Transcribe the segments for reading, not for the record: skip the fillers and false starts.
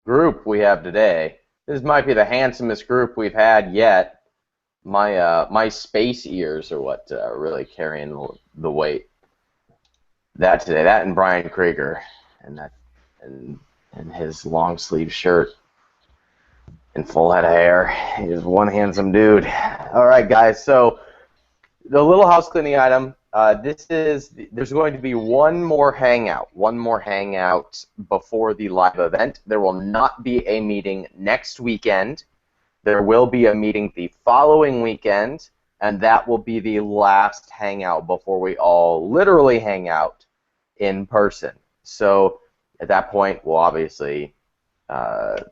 group we have today. This might be the handsomest group we've had yet. My space ears are what really carrying the weight. That today, that and Brian Krieger, and that and and his long sleeve shirt and full head of hair. He's one handsome dude. All right, guys. So the little house cleaning item. There's going to be one more hangout before the live event. There will not be a meeting next weekend. There will be a meeting the following weekend, and that will be the last hangout before we all literally hang out in person. So at that point, we'll obviously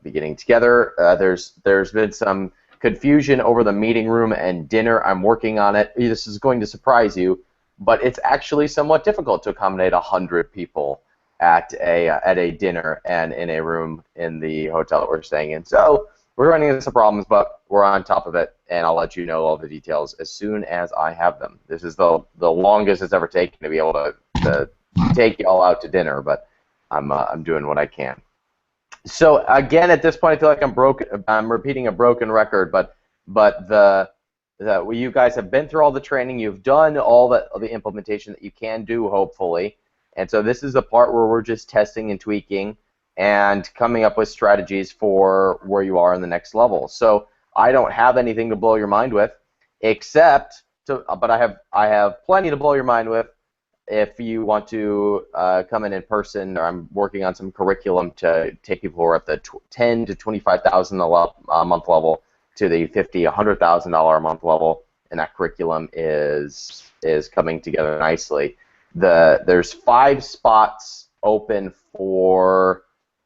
be getting together. There's been some confusion over the meeting room and dinner. I'm working on it. This is going to surprise you, but it's actually somewhat difficult to accommodate 100 people at a dinner and in a room in the hotel that we're staying in. So we're running into some problems, but we're on top of it, and I'll let you know all the details as soon as I have them. This is the longest it's ever taken to be able to take you all out to dinner, but I'm doing what I can. So again, at this point, I feel like I'm repeating a broken record, but you guys have been through all the training, you've done all the implementation that you can do, hopefully, and so this is the part where we're just testing and tweaking and coming up with strategies for where you are in the next level. So I don't have anything to blow your mind with, but I have plenty to blow your mind with. If you want to come in person, or I'm working on some curriculum to take people who are at the 10 to 25,000 a month level to the 50, $100,000 a month level, and that curriculum is coming together nicely. There's 5 spots open for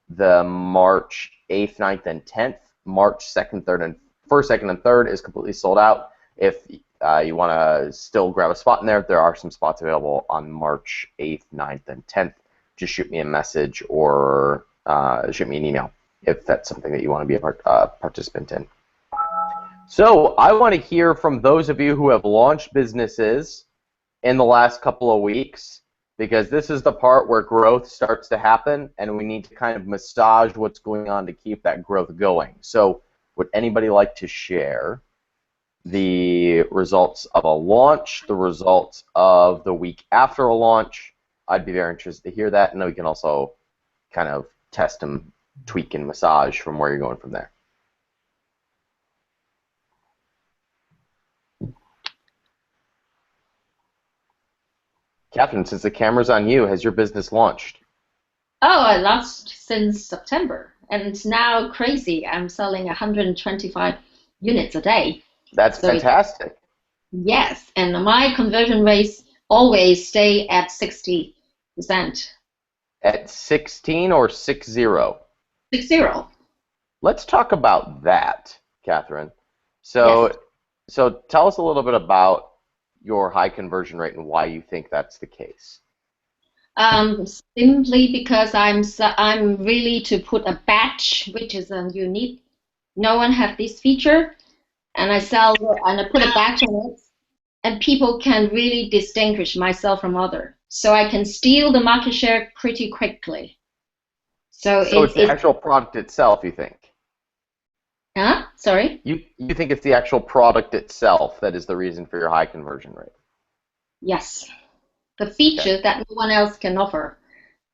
the March 8th, 9th, and 10th. March 2nd, 3rd, and 1st, 2nd, and 3rd is completely sold out. If you want to still grab a spot in there, there are some spots available on March 8th, 9th, and 10th. Just shoot me a message or shoot me an email if that's something that you want to be a participant in. So I want to hear from those of you who have launched businesses in the last couple of weeks, because this is the part where growth starts to happen, and we need to kind of massage what's going on to keep that growth going. So would anybody like to share the results of a launch, the results of the week after a launch? I'd be very interested to hear that, and then we can also kind of test and tweak and massage from where you're going from there. Catherine, since the camera's on you, has your business launched? Oh, I launched since September, and it's now crazy. I'm selling 125 units a day. That's So fantastic. yes, and my conversion rates always stay at 60%. At 16 or 60? 60. Let's talk about that, Catherine. Yes. So tell us a little bit about your high conversion rate and why you think that's the case. Simply because I'm really to put a badge, which is unique. No one have this feature, and I put a badge on it, and people can really distinguish myself from other. So I can steal the market share pretty quickly. So So it's the actual product itself, you think? huh? Sorry? You think it's the actual product itself that is the reason for your high conversion rate? Yes. The Okay. feature that no one else can offer,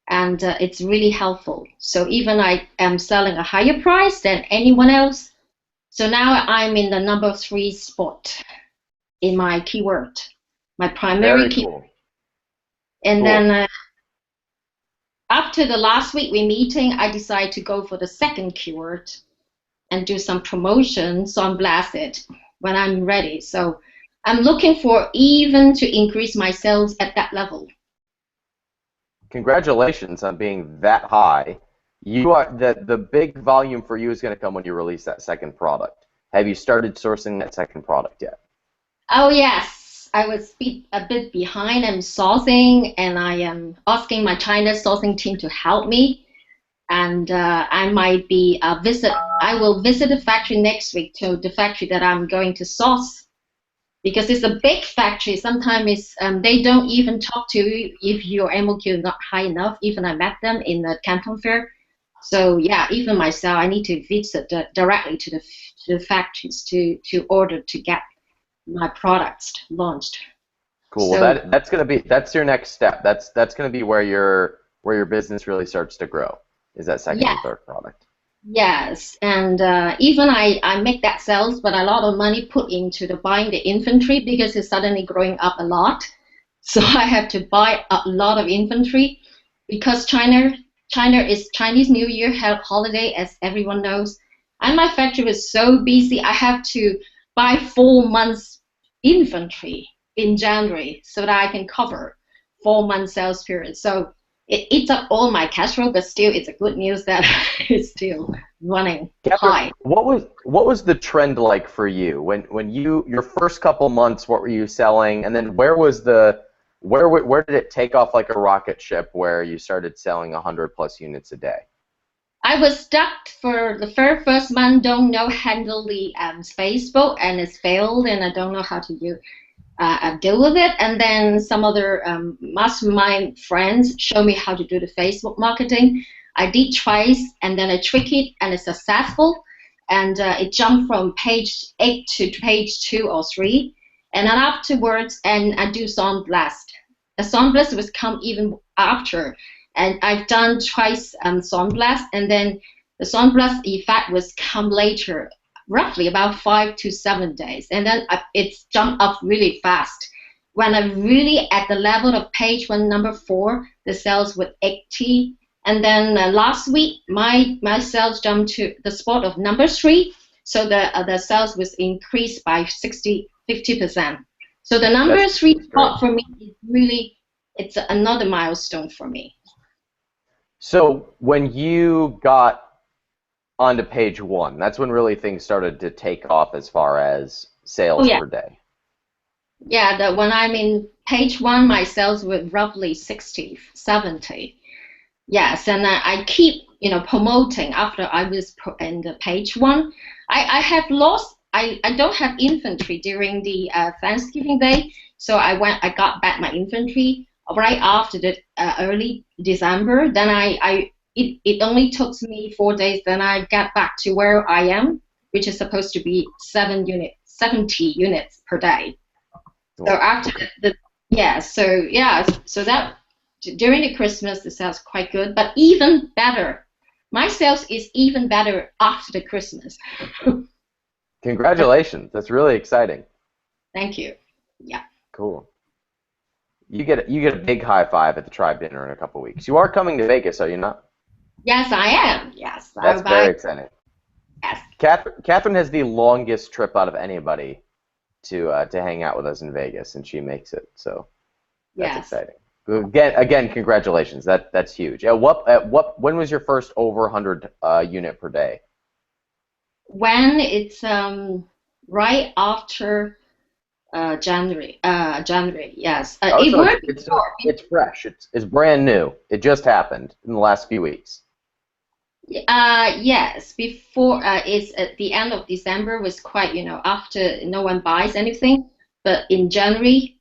and it's really helpful. So even I am selling a higher price than anyone else. So now I'm in the number 3 spot in my keyword, my primary Very keyword. cool. And Cool. then after the last week we meeting, I decided to go for the second keyword and do some promotion. So I'm blasted when I'm ready. So I'm looking for even to increase my sales at that level. Congratulations on being that high. You are the big volume for you is going to come when you release that second product. Have you started sourcing that second product yet? Oh yes, I was a bit behind in sourcing, and I am asking my China sourcing team to help me. And I might be I will visit the factory next week to the factory that I'm going to source, because it's a big factory. Sometimes they don't even talk to you if your MOQ is not high enough. Even I met them in the Canton Fair. So yeah, even myself, I need to visit directly to the factories to order to get my products launched. Cool. Well, So that's your next step. That's gonna be where your business really starts to grow. Is that second yeah, and third product? yes, and even I make that sales, but a lot of money put into the buying the inventory because it's suddenly growing up a lot. So I have to buy a lot of inventory because China is Chinese New Year holiday, as everyone knows, and my factory was so busy. I have to buy 4 months inventory in January so that I can cover 4 months sales period. So it eats up all my cash flow, but still, it's a good news that it's still running Catherine, high. what was the trend like for you when you your first couple months? What were you selling, and then where did it take off like a rocket ship where you started selling 100+ units a day? I was stuck for the first month. Don't know handle the Facebook, and it's failed, and I don't know how to deal with it. And then some other mastermind friends show me how to do the Facebook marketing. I did twice, and then I trick it, and it's successful. And it jumped from page 8 to page 2 or 3. And then afterwards, and I do sound blast. The sound blast was come even after, and I've done twice sound blast, and then the sound blast effect was come later, roughly about 5 to 7 days, and then it's jumped up really fast. When I really at the level of page one, number 4, the sales were 80, and then last week my sales jumped to the spot of number 3, so the sales was increased by 50%. So the number 3 That's great. spot for me is really it's another milestone for me. So when you got onto page 1, that's when really things started to take off as far as Oh sales yeah, per day. yeah. When I'm in page 1, my sales were roughly 60, 70. Yes, and I keep promoting after I was in the page 1. I have lost. I don't have inventory during the Thanksgiving Day, so I got back my inventory right after the early December. Then it only took me 4 days. Then I got back to where I am, which is supposed to be 70 units per day. So Cool. after the yeah, so that during the Christmas the sales quite good, but even better. My sales is even better after the Christmas. Congratulations. That's really exciting. Thank you. Yeah. Cool. You get a big high five at the tribe dinner in a couple weeks. You are coming to Vegas, are you not? Yes, I am. Yes, That's I'll buy. very exciting. Yes, Catherine has the longest trip out of anybody to hang out with us in Vegas, and she makes it. So that's yes. exciting. Again, congratulations. That's huge. When was your first over 100 unit per day? When it's right after January. Yes, Oh, it so worked before. it's fresh. It's brand new. It just happened in the last few weeks. Yes, before it's at the end of December was quite, after no one buys anything. But in January,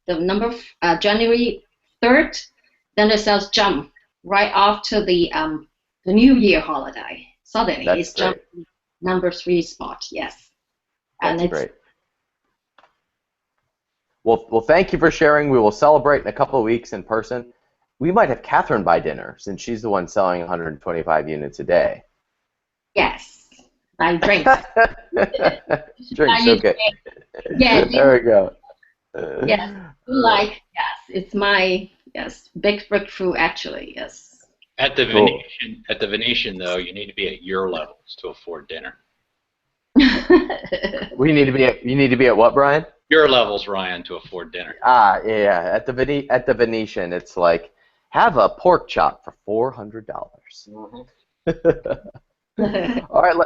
January 3rd, then the sales jump right after the New Year holiday. Suddenly, That's it's jumped great. number 3 spot. Yes, and That's it's great. Well, thank you for sharing. We will celebrate in a couple of weeks in person. We might have Catherine by dinner since she's the one selling 125 units a day. yes, I drinks. I Drinks, use okay. yeah, There we go. yes, yes, it's my big breakthrough actually. Yes. Cool. At the Venetian though, you need to be at your levels to afford dinner. We need to be at, you need to be at what, Brian? Your levels, Ryan, to afford dinner. Yeah. At the Venetian, it's like have a pork chop for $400. All right,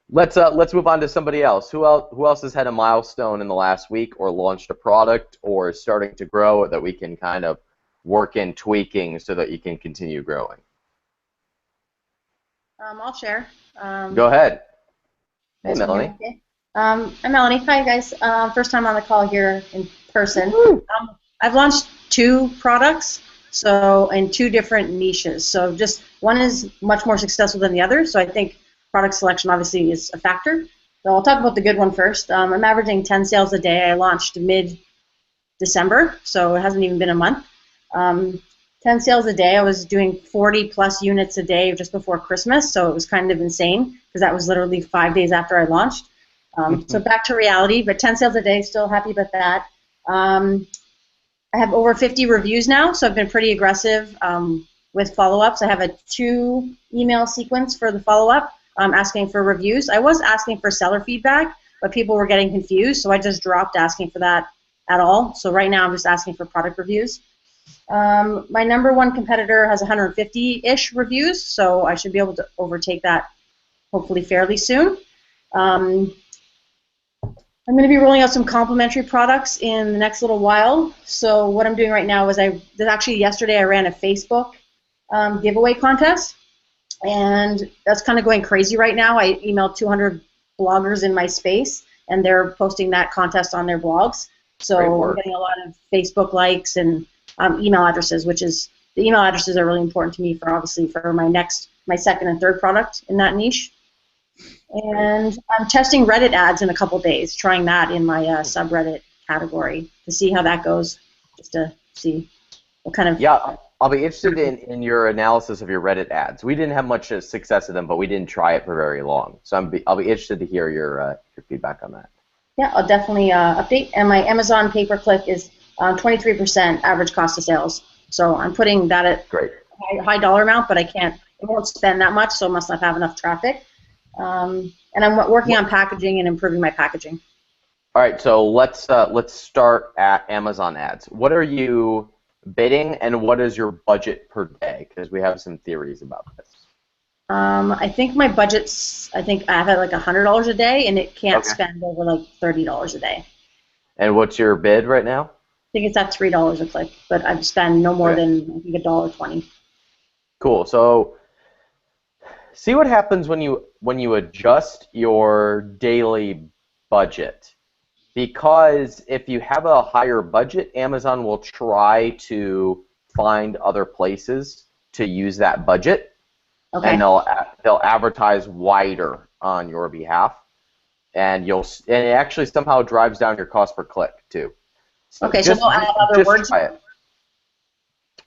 let's move on to somebody else. Who else has had a milestone in the last week, or launched a product, or is starting to grow that we can kind of work in tweaking so that you can continue growing? I'll share. Go ahead. Hey, Guys can hear me Melanie. okay? I'm Melanie. Hi, guys. First time on the call here in person. Woo. I've launched 2 products. so in two different niches. So just one is much more successful than the other. So I think product selection obviously is a factor. So I'll talk about the good one first. I'm averaging 10 sales a day. I launched mid-December, so it hasn't even been a month. 10 sales a day. I was doing 40 plus units a day just before Christmas, so it was kind of insane because that was literally 5 days after I launched. So back to reality, but 10 sales a day, still happy about that. I have over 50 reviews now, so I've been pretty aggressive with follow-ups. I have a 2 email sequence for the follow-up asking for reviews. I was asking for seller feedback, but people were getting confused, so I just dropped asking for that at all. So right now I'm just asking for product reviews. My number one competitor has 150-ish reviews, so I should be able to overtake that hopefully fairly soon. I'm going to be rolling out some complimentary products in the next little while. So what I'm doing right now is actually yesterday I ran a Facebook giveaway contest, and that's kind of going crazy right now. I emailed 200 bloggers in my space, and they're posting that contest on their blogs. So I'm getting a lot of Facebook likes and email addresses, the email addresses are really important to me for obviously for my second and third product in that niche. And I'm testing Reddit ads in a couple days, trying that in my subreddit category to see how that goes, just to see what kind of... Yeah, I'll be interested in your analysis of your Reddit ads. We didn't have much success with them, but we didn't try it for very long. So I'll be interested to hear your feedback on that. Yeah, I'll definitely update. And my Amazon pay-per-click is 23% average cost of sales. So I'm putting that at high dollar amount, but I won't spend that much, so I must not have enough traffic. And I'm working on packaging and improving my packaging. All right, so let's start at Amazon ads. What are you bidding, and what is your budget per day? Because we have some theories about this. I think my budget's, I have it like $100 a day, and it can't spend over like $30 a day. And what's your bid right now? I think it's at $3 a click, but I've spent no more than I think $1.20. Cool. So see what happens when you adjust your daily budget. Because if you have a higher budget, Amazon will try to find other places to use that budget, and they'll advertise wider on your behalf, and it actually somehow drives down your cost per click too. So so they'll add other words. Try it.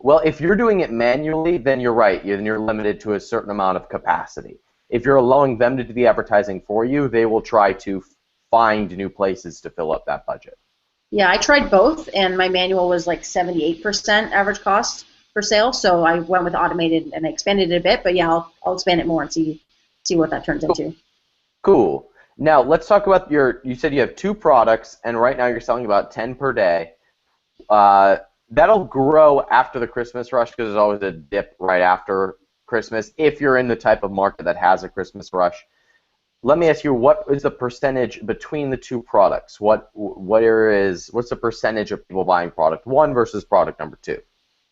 Well, if you're doing it manually, then you're right. Then you're limited to a certain amount of capacity. If you're allowing them to do the advertising for you, they will try to find new places to fill up that budget. Yeah, I tried both, and my manual was like 78% average cost per sale, so I went with automated and I expanded it a bit, but yeah, I'll expand it more and see what that turns into. Cool. Now, let's talk about you said you have 2 products, and right now you're selling about 10 per day. That'll grow after the Christmas rush because there's always a dip right after Christmas if you're in the type of market that has a Christmas rush. Let me ask you, what is the percentage between the 2 products? What's the percentage of people buying product 1 versus product number 2?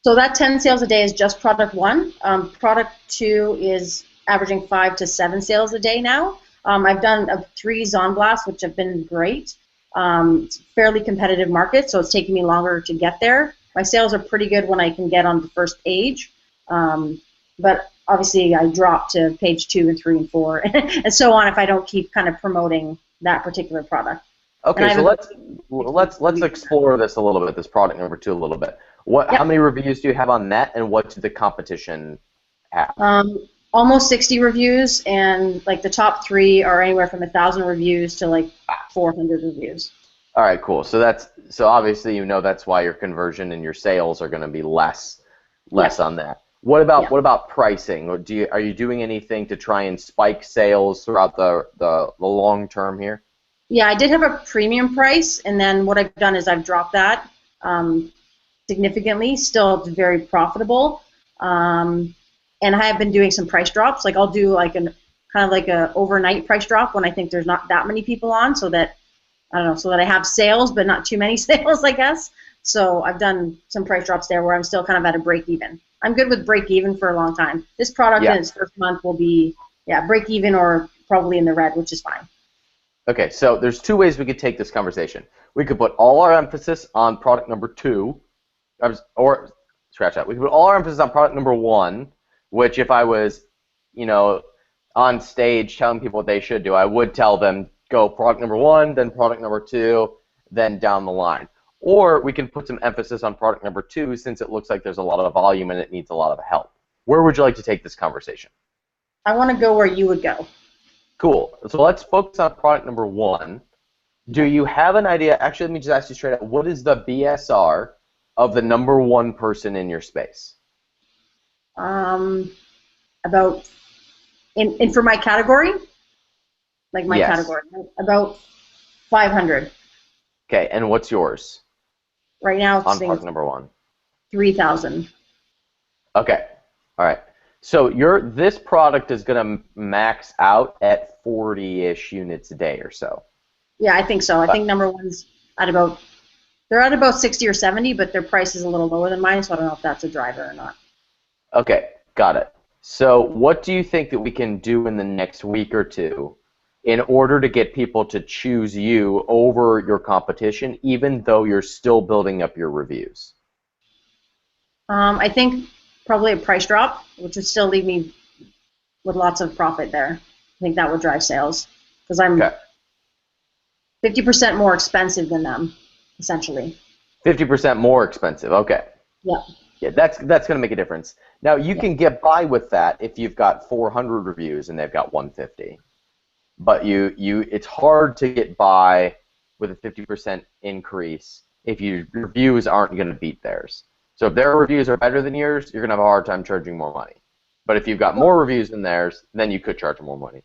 So that 10 sales a day is just product 1. Product 2 is averaging 5 to 7 sales a day now. I've done 3 Zon Blasts, which have been great. It's a fairly competitive market, so it's taking me longer to get there. My sales are pretty good when I can get on the first page, but obviously I drop to page 2 and 3 and 4 and so on if I don't keep kind of promoting that particular product. Okay, so let's explore this a little bit, this product number 2 a little bit. How many reviews do you have on that, and what do the competition have? Almost 60 reviews, and like the top 3 are anywhere from 1,000 reviews to like 400 reviews. All right, cool. So obviously that's why your conversion and your sales are going to be less on that. What about pricing? Or are you doing anything to try and spike sales throughout the long term here? Yeah, I did have a premium price, and then what I've done is I've dropped that significantly. Still, it's very profitable. And I have been doing some price drops. Like I'll do like kind of like a overnight price drop when I think there's not that many people on, so that I have sales but not too many sales, I guess. So I've done some price drops there where I'm still kind of at a break even. I'm good with break even for a long time. This product in its first month will be break even or probably in the red, which is fine. Okay, so there's 2 ways we could take this conversation. We could put all our emphasis on product number 2, or scratch that. We put all our emphasis on product number one, which if I was, on stage telling people what they should do, I would tell them go product number one, then product number two, then down the line. Or we can put some emphasis on product number two since it looks like there's a lot of volume and it needs a lot of help. Where would you like to take this conversation? I want to go where you would go. Cool. So let's focus on product number one. Do you have an idea? Actually, let me just ask you straight out. What is the BSR of the number one person in your space? About in for my category, like my category, about 500. Okay, and what's yours? Right now, it's on product number one. 3,000. Okay. All right. So this product is going to max out at 40-ish units a day or so. Yeah, I think so. I think number one's they're at about 60 or 70, but their price is a little lower than mine, so I don't know if that's a driver or not. Okay, got it. So what do you think that we can do in the next week or two in order to get people to choose you over your competition, even though you're still building up your reviews? I think probably a price drop, which would still leave me with lots of profit there. I think that would drive sales because I'm 50% more expensive than them, essentially. 50% more expensive. Okay. Yeah. Yeah, that's going to make a difference. Now you can get by with that if you've got 400 reviews and they've got 150. But it's hard to get by with a 50% increase if your reviews aren't going to beat theirs. So if their reviews are better than yours, you're going to have a hard time charging more money. But if you've got more reviews than theirs, then you could charge more money.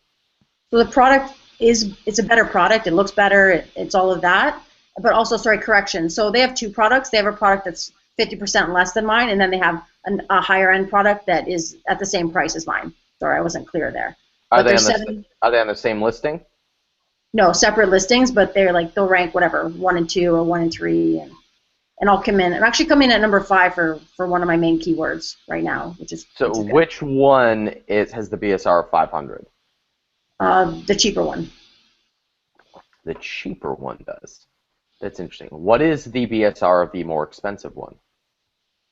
So the product it's a better product. It looks better. It's all of that. But also, sorry, correction. So they have two products. They have a product that's 50% less than mine, and then they have a higher end product that is at the same price as mine. Sorry, I wasn't clear there. Are they on the same listing? No, separate listings, but they'll rank whatever 1 and 2 or 1 and 3, and I'll come in. I'm actually coming in at number 5 for one of my main keywords right now, which is which one has the BSR of 500? The cheaper one. The cheaper one does. That's interesting. What is the BSR of the more expensive one?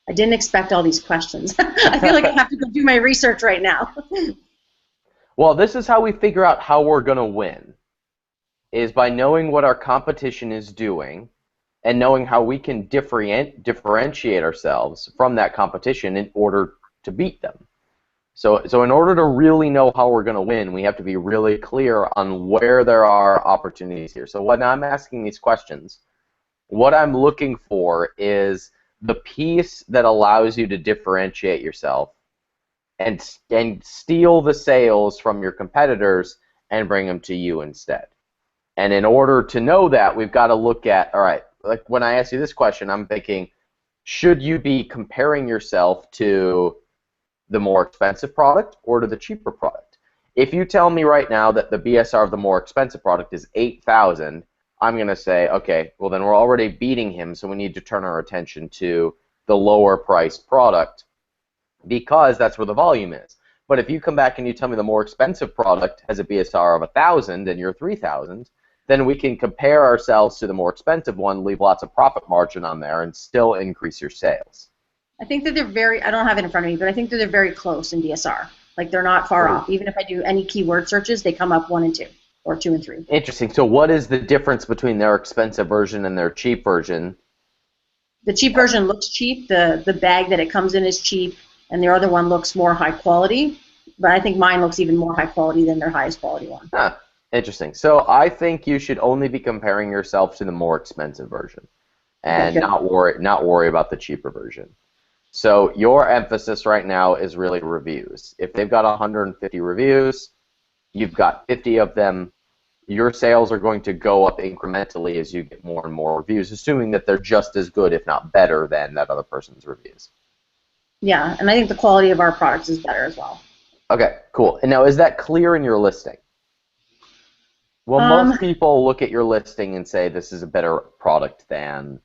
I didn't expect all these questions. I feel like I have to go do my research right now. Well, this is how we figure out how we're going to win, is by knowing what our competition is doing and knowing how we can differentiate ourselves from that competition in order to beat them. So in order to really know how we're going to win, we have to be really clear on where there are opportunities here. So when I'm asking these questions, what I'm looking for is the piece that allows you to differentiate yourself and steal the sales from your competitors and bring them to you instead. And in order to know that, we've got to look at, all right, like when I ask you this question, I'm thinking, should you be comparing yourself to the more expensive product or to the cheaper product? If you tell me right now that the BSR of the more expensive product is 8,000, I'm going to say, okay, well then we're already beating him, so we need to turn our attention to the lower priced product because that's where the volume is. But if you come back and you tell me the more expensive product has a BSR of 1,000 and you're 3,000, then we can compare ourselves to the more expensive one, leave lots of profit margin on there, and still increase your sales. I think that I don't have it in front of me, but I think that they're very close in BSR. Like they're not far off. Even if I do any keyword searches, they come up 1 and 2 or 2 and 3. Interesting. So what is the difference between their expensive version and their cheap version? The cheap version looks cheap. The bag that it comes in is cheap, and the other one looks more high quality. But I think mine looks even more high quality than their highest quality one. Huh. Interesting. So I think you should only be comparing yourself to the more expensive version and not worry about the cheaper version. So your emphasis right now is really reviews. If they've got 150 reviews, you've got 50 of them, your sales are going to go up incrementally as you get more and more reviews, assuming that they're just as good, if not better, than that other person's reviews. Yeah, and I think the quality of our products is better as well. Okay, cool. And now, is that clear in your listing? Well, most people look at your listing and say this is a better product than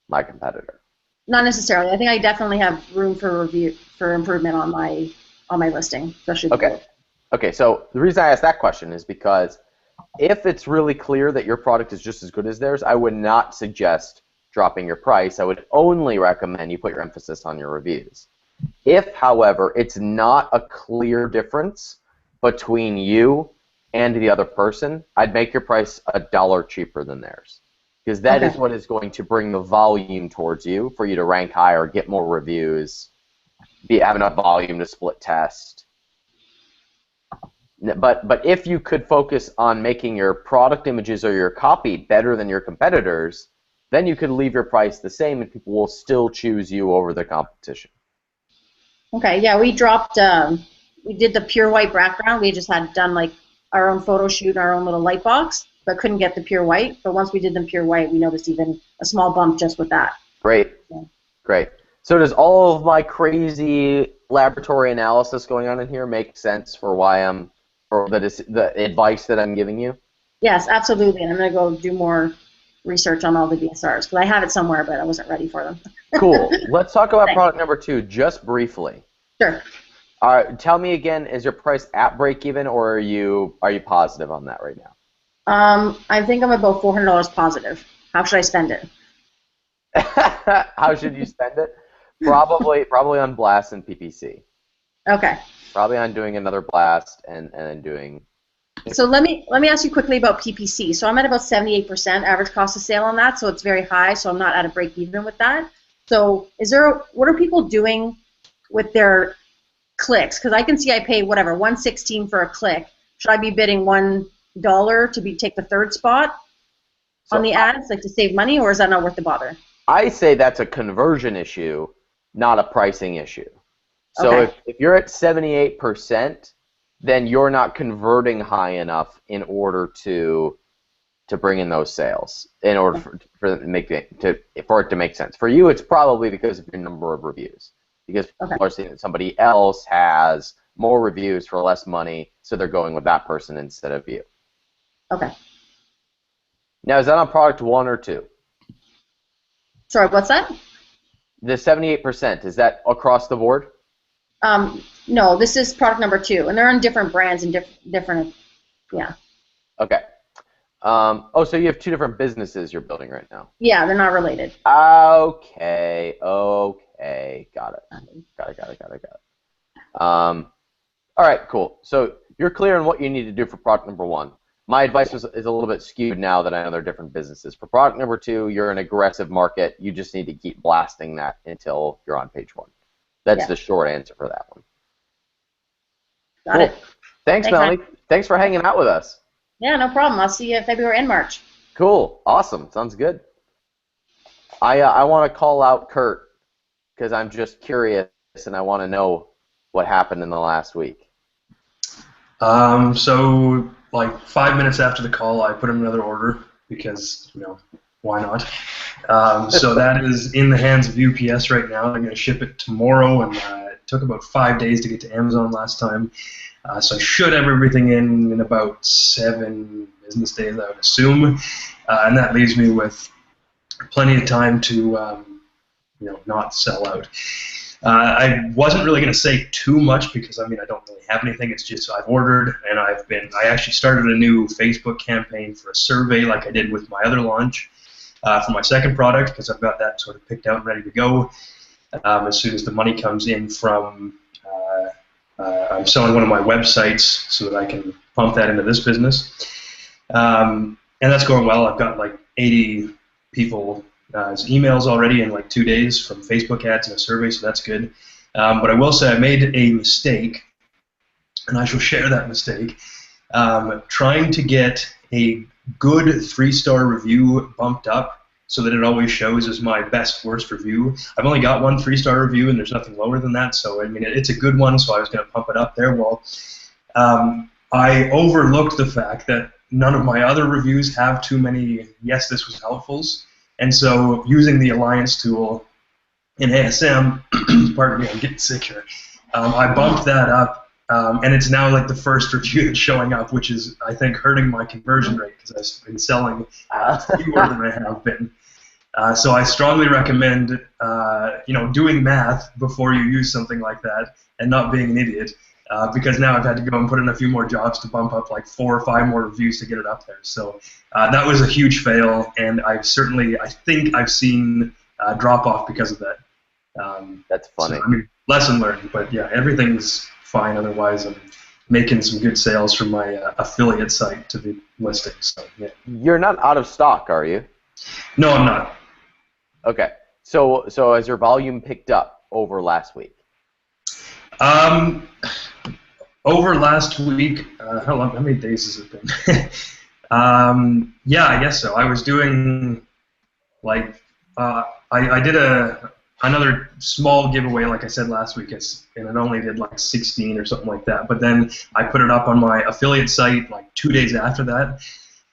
my competitor. Not necessarily. I think I definitely have room for improvement on my listing, especially. Okay. So the reason I asked that question is because if it's really clear that your product is just as good as theirs, I would not suggest dropping your price, I would only recommend you put your emphasis on your reviews. If, however, it's not a clear difference between you and the other person, I'd make your price $1 cheaper than theirs. Because that is what is going to bring the volume towards you for you to rank higher, get more reviews, have enough volume to split test. But if you could focus on making your product images or your copy better than your competitors, then you could leave your price the same and people will still choose you over the competition. Okay, yeah, we dropped, we did the pure white background. We just had done like our own photo shoot, our own little light box, but couldn't get the pure white. But once we did them pure white, we noticed even a small bump just with that. Great, great. So does all of my crazy laboratory analysis going on in here make sense for the advice that I'm giving you? Yes, absolutely. And I'm going to go do more research on all the DSRs because I have it somewhere, but I wasn't ready for them. Cool. Let's talk about product number 2 just briefly. Sure. Tell me again, is your price at break even, or are you positive on that right now? I think I'm about $400 positive. How should I spend it? How should you spend it? Probably on blast and PPC. Okay. Probably on doing another blast and then doing. So let me ask you quickly about PPC. So I'm at about 78% average cost of sale on that, so it's very high. So I'm not at a break even with that. So what are people doing with their clicks? Because I can see I pay whatever $1.16 for a click. Should I be bidding $1 to take the third spot on the ads, like to save money, or is that not worth the bother? I say that's a conversion issue, not a pricing issue. So if you're at 78%, then you're not converting high enough in order to bring in those sales, in order for it to make sense. For you, it's probably because of your number of reviews, because people are seeing that somebody else has more reviews for less money, so they're going with that person instead of you. Okay. Now, is that on product 1 or 2? Sorry, what's that? The 78%, is that across the board? No, this is product number 2, and they're on different brands and different, yeah. Okay. So you have 2 different businesses you're building right now. Yeah, they're not related. Okay. Got it. All right, cool. So you're clear on what you need to do for product number 1. My advice is a little bit skewed now that I know they're different businesses. For product number 2, you're an aggressive market. You just need to keep blasting that until you're on page 1. That's the short answer for that one. Got it. Thanks, Melanie. Thanks for hanging out with us. Yeah, no problem. I'll see you in February and March. Cool. Awesome. Sounds good. I want to call out Kurt because I'm just curious and I want to know what happened in the last week. So like 5 minutes after the call, I put in another order because, why not? So that is in the hands of UPS right now. They're going to ship it tomorrow, and it took about 5 days to get to Amazon last time. So I should have everything in about 7 business days, I would assume, and that leaves me with plenty of time to, not sell out. I wasn't really going to say too much because, I don't really have anything. It's just I've ordered, and I actually started a new Facebook campaign for a survey like I did with my other launch for my second product because I've got that sort of picked out and ready to go. As soon as the money comes in from, I'm selling one of my websites so that I can pump that into this business. And that's going well. I've got like 80 people emails already in like 2 days from Facebook ads and a survey, so that's good. But I will say I made a mistake, and I shall share that mistake, trying to get a good 3-star review bumped up so that it always shows as my best worst review. I've only got 1 3-star review, and there's nothing lower than that, so it's a good one, so I was going to pump it up there. Well, I overlooked the fact that none of my other reviews have too many yes, this was helpfuls. And so using the Alliance tool in ASM, pardon me, I'm getting sick here, I bumped that up, and it's now like the first review that's showing up, which is, I think, hurting my conversion rate because I've been selling fewer than I have been. So I strongly recommend, doing math before you use something like that and not being an idiot. because now I've had to go and put in a few more jobs to bump up like 4 or 5 more reviews to get it up there. So that was a huge fail, and I think I've seen drop off because of that. That's funny. So, I mean, lesson learned, but yeah, everything's fine. Otherwise, I'm making some good sales from my affiliate site to the listing. So yeah. You're not out of stock, are you? No, I'm not. Okay. So has your volume picked up over last week? Over last week, how many days has it been? Yeah, I guess so. I was doing like I did another small giveaway, like I said last week, and it only did like 16 or something like that. But then I put it up on my affiliate site like 2 days after that.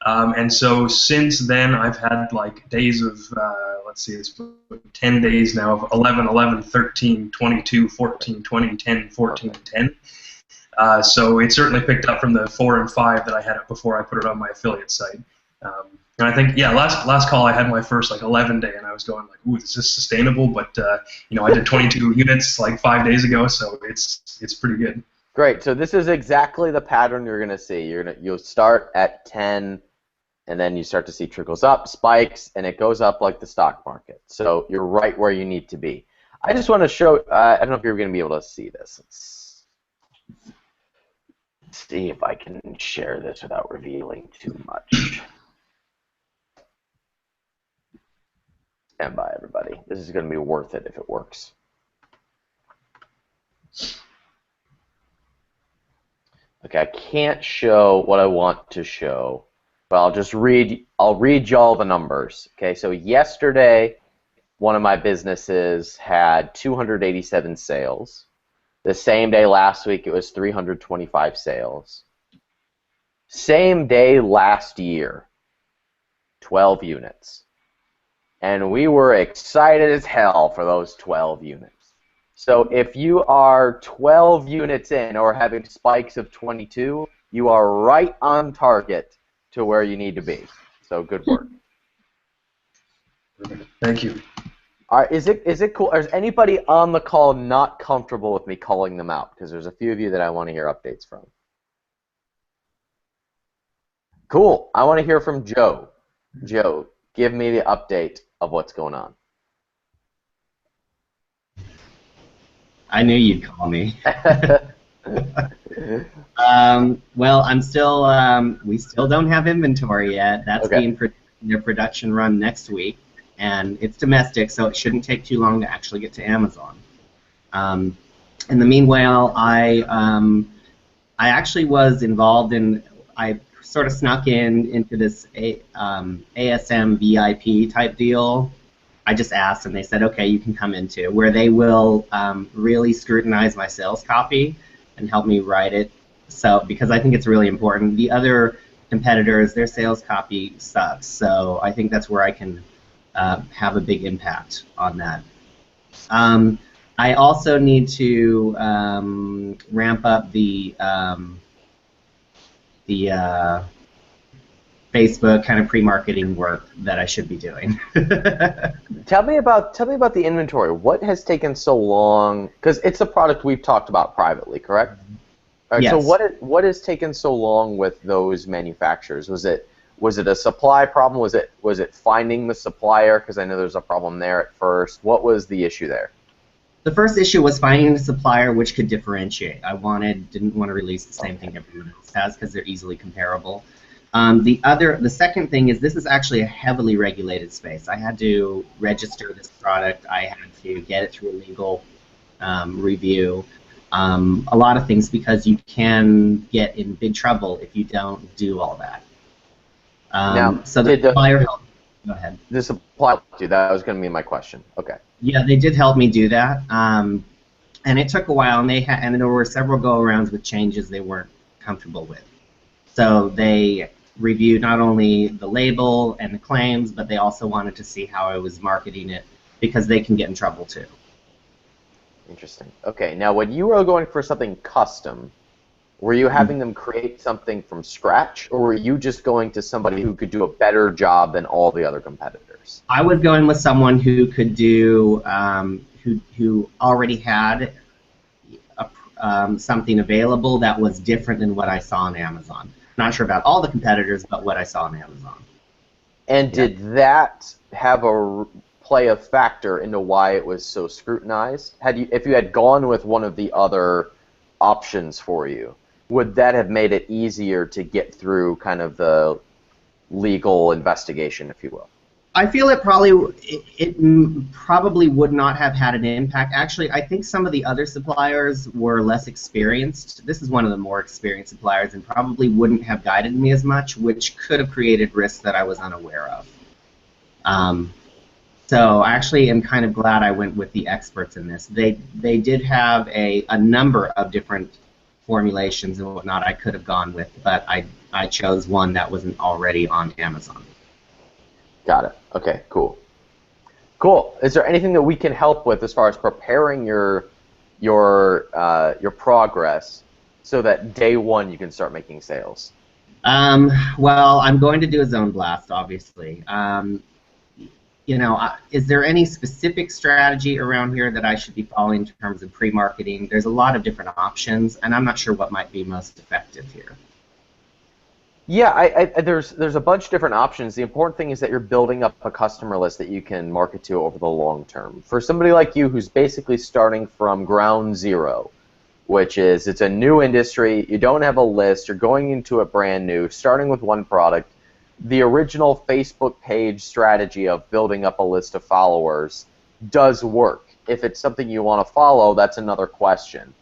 And so since then, I've had like days of, let's see, it's 10 days now of 11, 11, 13, 22, 14, 20, 10, 14, 10. So it certainly picked up from the 4 and 5 that I had it before I put it on my affiliate site. And I think, yeah, last call I had my first like 11 day, and I was going like, ooh, is this sustainable? But I did 22 units like 5 days ago, so it's pretty good. Great. So this is exactly the pattern you're gonna see. You'll start at 10. And then you start to see trickles up, spikes, and it goes up like the stock market. So you're right where you need to be. I just want to show, I don't know if you're going to be able to see this. Let's see if I can share this without revealing too much. Stand by, everybody. This is going to be worth it if it works. Okay, I can't show what I want to show. Well, I'll read y'all the numbers. Okay, so yesterday, one of my businesses had 287 sales. The same day last week, it was 325 sales. Same day last year, 12 units. And we were excited as hell for those 12 units. So if you are 12 units in or having spikes of 22, you are right on target to where you need to be. So good work. Thank you. All right, is it cool? Is anybody on the call not comfortable with me calling them out? Because there's a few of you that I want to hear updates from. Cool. I want to hear from Joe. Joe, give me the update of what's going on. I knew you'd call me. Well, I'm still. We still don't have inventory yet. That's being their production run next week, and it's domestic, so it shouldn't take too long to actually get to Amazon. In the meanwhile, I actually was involved in. I sort of snuck into this ASM VIP type deal. I just asked, and they said, okay, you can come into, where they will really scrutinize my sales copy and help me write it. So, because I think it's really important. The other competitors, their sales copy sucks. So I think that's where I can have a big impact on that. I also need to ramp up the Facebook kind of pre-marketing work that I should be doing. Tell me about the inventory. What has taken so long? Because it's a product we've talked about privately, correct? All right, yes. So what has taken so long with those manufacturers? Was it a supply problem? Was it finding the supplier? Because I know there's a problem there at first. What was the issue there? The first issue was finding a supplier which could differentiate. I didn't want to release the same thing everyone else has because they're easily comparable. The second thing is this is actually a heavily regulated space. I had to register this product. I had to get it through a legal review. A lot of things because you can get in big trouble if you don't do all that. So the supplier helped. Go ahead. The supplier helped you. That was going to be my question. Okay. Yeah, they did help me do that. And it took a while, and there were several go-arounds with changes they weren't comfortable with. So they reviewed not only the label and the claims, but they also wanted to see how I was marketing it because they can get in trouble too. Interesting. Okay, now when you were going for something custom, were you having them create something from scratch, or were you just going to somebody who could do a better job than all the other competitors? I was going with someone who could do, who already had something available that was different than what I saw on Amazon. Not sure about all the competitors, but what I saw on Amazon. And did that have play a factor into why it was so scrutinized? If you had gone with one of the other options for you, would that have made it easier to get through kind of the legal investigation, if you will? I feel it probably would not have had an impact. Actually, I think some of the other suppliers were less experienced. This is one of the more experienced suppliers and probably wouldn't have guided me as much, which could have created risks that I was unaware of. So I actually am kind of glad I went with the experts in this. They did have a number of different formulations and whatnot I could have gone with, but I chose one that wasn't already on Amazon. Got it. Okay, cool. Cool. Is there anything that we can help with as far as preparing your progress so that day one you can start making sales? Well, I'm going to do a zone blast, obviously. Is there any specific strategy around here that I should be following in terms of pre-marketing? There's a lot of different options, and I'm not sure what might be most effective here. Yeah, there's a bunch of different options. The important thing is that you're building up a customer list that you can market to over the long term. For somebody like you who's basically starting from ground zero, which is it's a new industry, you don't have a list, you're going into it brand new, starting with one product, the original Facebook page strategy of building up a list of followers does work. If it's something you want to follow, that's another question.